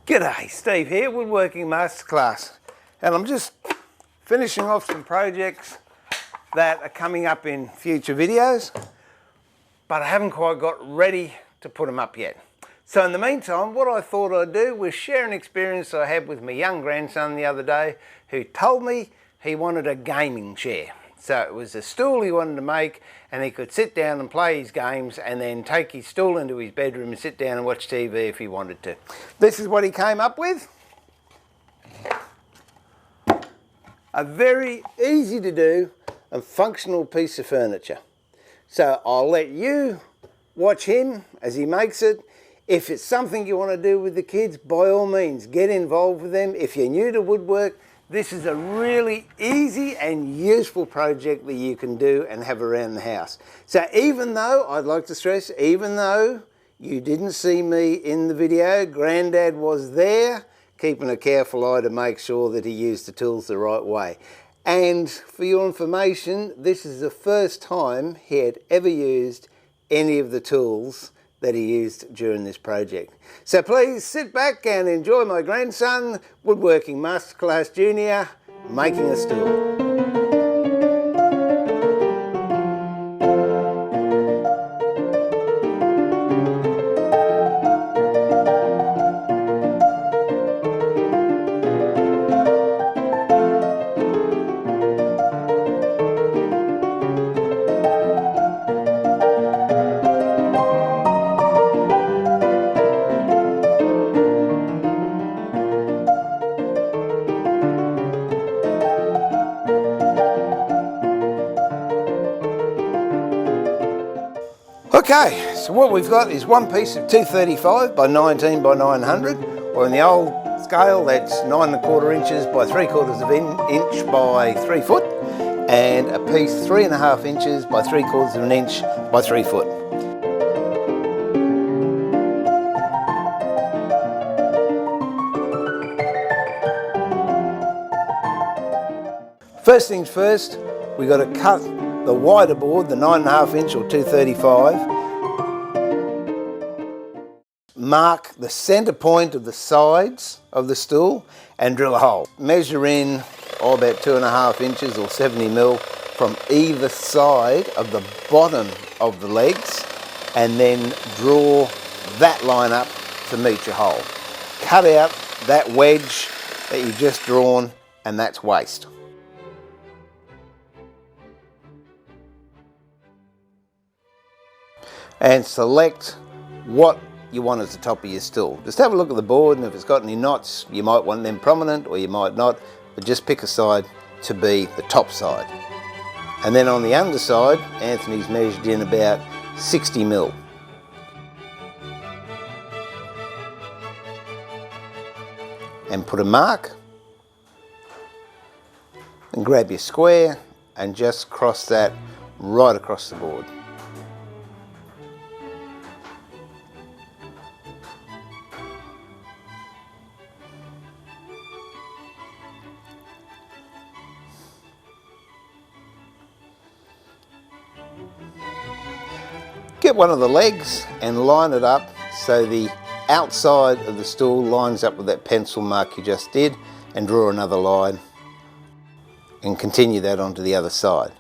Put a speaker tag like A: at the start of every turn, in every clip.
A: G'day, Steve here, Woodworking Masterclass, and I'm just finishing off some projects that are coming up in future videos, but I haven't quite got ready to put them up yet. So in the meantime, what I thought I'd do was share an experience I had with my young grandson the other day, who told me he wanted a gaming chair. So it was a stool he wanted to make, and he could sit down and play his games and then take his stool into his bedroom and sit down and watch TV if he wanted to. This is what he came up with. A very easy to do and functional piece of furniture. So I'll let you watch him as he makes it. If it's something you want to do with the kids, by all means, get involved with them. If you're new to woodwork, this is a really easy and useful project that you can do and have around the house. So even though, I'd like to stress, even though you didn't see me in the video, Grandad was there, keeping a careful eye to make sure that he used the tools the right way. And for your information, this is the first time he had ever used any of the tools that he used during this project. So please sit back and enjoy my grandson, Woodworking Masterclass Junior, making a stool. Okay, so what we've got is one piece of 235 by 19 by 900, or in the old scale that's 9 1/4 inches by 3/4 of an inch by 3 foot, and a piece 3 1/2 inches by 3/4 of an inch by 3 foot. First things first, we've got to cut the wider board, the 9 1/2 inch or 235, mark the centre point of the sides of the stool and drill a hole. Measure in about 2 1/2 inches or 70 mil from either side of the bottom of the legs, and then draw that line up to meet your hole. Cut out that wedge that you've just drawn, and that's waste. And select what you want as the top of your stool. Just have a look at the board, and if it's got any knots, you might want them prominent or you might not, but just pick a side to be the top side. And then on the underside, Anthony's measured in about 60 mil. And put a mark, and grab your square and just cross that right across the board. Get one of the legs and line it up so the outside of the stool lines up with that pencil mark you just did, and draw another line and continue that onto the other side.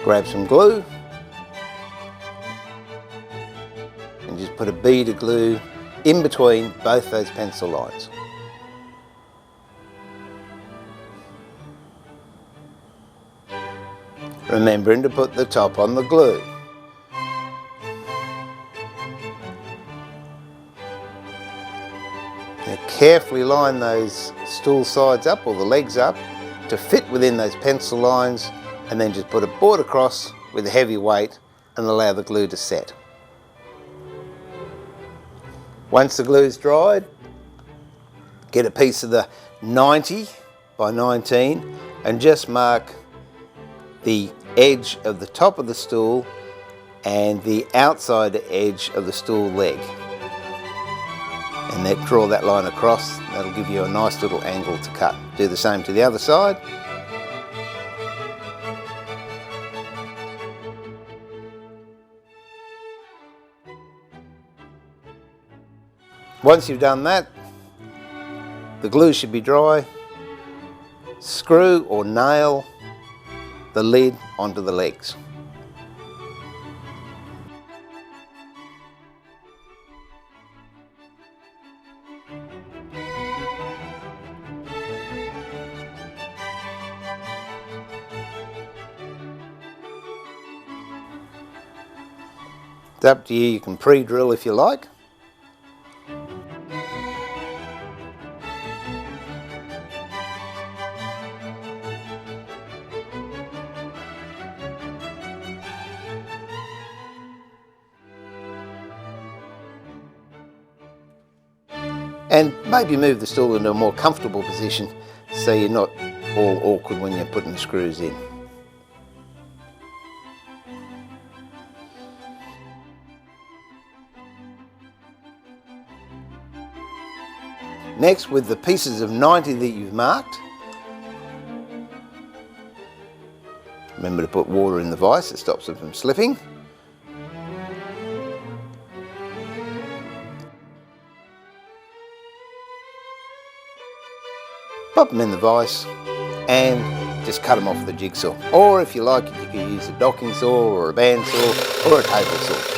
A: Grab some glue and just put a bead of glue in between both those pencil lines. Remembering to put the top on the glue. Now carefully line those stool sides up, or the legs up, to fit within those pencil lines, and then just put a board across with a heavy weight and allow the glue to set. Once the glue's dried, get a piece of the 90 by 19 and just mark the edge of the top of the stool and the outside edge of the stool leg, and then draw that line across. That'll give you a nice little angle to cut. Do the same to the other side. Once you've done that, the glue should be dry. Screw or nail the lid onto the legs. It's up to you, you can pre-drill if you like. And maybe move the stool into a more comfortable position so you're not all awkward when you're putting the screws in. Next, with the pieces of 90 that you've marked, remember to put water in the vise, it stops them from slipping. Pop them in the vise and just cut them off with a jigsaw. Or if you like, you can use a docking saw or a band saw or a table saw.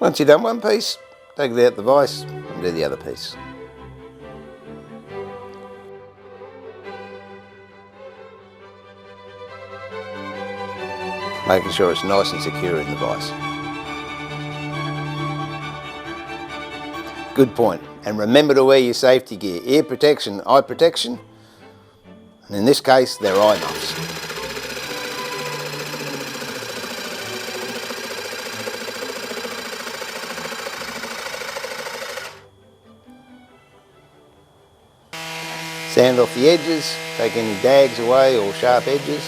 A: Once you've done one piece, take it out the vise and do the other piece. Making sure it's nice and secure in the vise. Good point. And remember to wear your safety gear. Ear protection, eye protection, and in this case, they're eye muffs. Sand off the edges, take any dags away or sharp edges.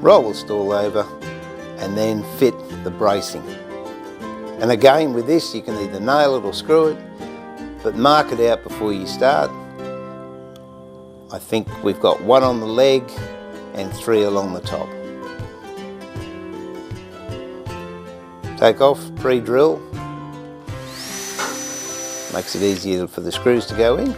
A: Roll the stool over and then fit the bracing. And again with this you can either nail it or screw it, but mark it out before you start. I think we've got one on the leg and 3 along the top. Take off, pre-drill. Makes it easier for the screws to go in.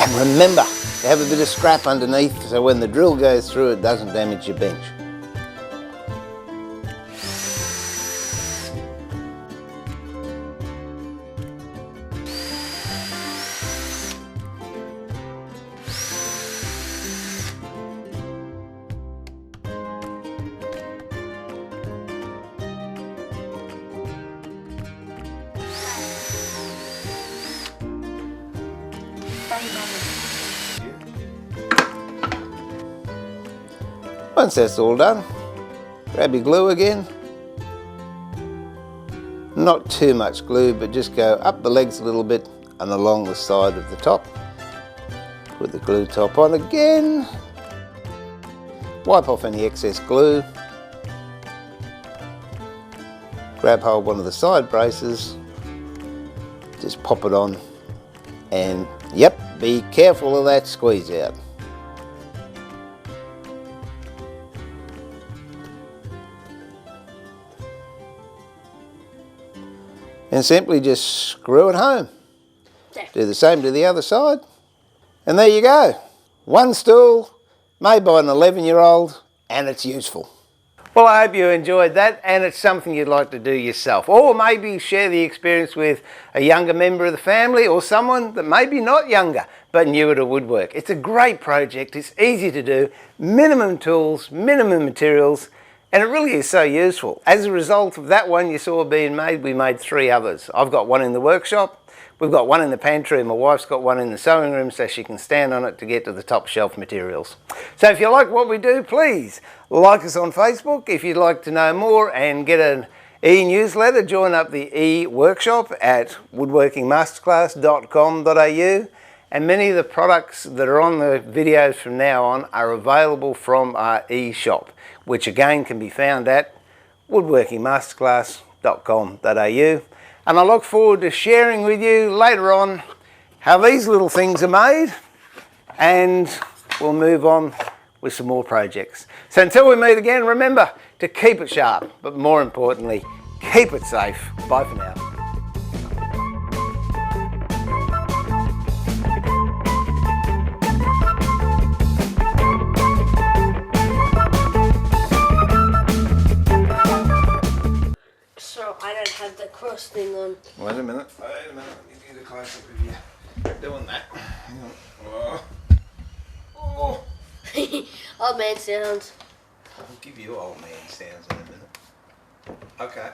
A: And remember to have a bit of scrap underneath so when the drill goes through it doesn't damage your bench. Once that's all done, grab your glue again. Not too much glue, but just go up the legs a little bit and along the side of the top. Put the glue top on again. Wipe off any excess glue. Grab hold one of the side braces. Just pop it on. And yep, be careful of that squeeze out. And simply just screw it home. Do the same to the other side. And there you go. One stool made by an 11-year-old and it's useful. Well, I hope you enjoyed that and it's something you'd like to do yourself. Or maybe share the experience with a younger member of the family or someone that maybe not younger but newer to woodwork. It's a great project. It's easy to do. Minimum tools, minimum materials. And it really is so useful. As a result of that one you saw being made, we made 3 others. I've got one in the workshop, we've got one in the pantry, and my wife's got one in the sewing room so she can stand on it to get to the top shelf materials. So if you like what we do, please like us on Facebook. If you'd like to know more and get an e-newsletter, join up the e-workshop at woodworkingmasterclass.com.au, and many of the products that are on the videos from now on are available from our e-shop, which again can be found at woodworkingmasterclass.com.au. And I look forward to sharing with you later on how these little things are made, and we'll move on with some more projects. So until we meet again, remember to keep it sharp, but more importantly, keep it safe. Bye for now.
B: So I don't have the cross thing on.
A: Wait a minute. Let me get a close up of you doing that. Hang on. Oh.
B: Old man sounds.
A: I'll give you old man sounds in a minute. Okay.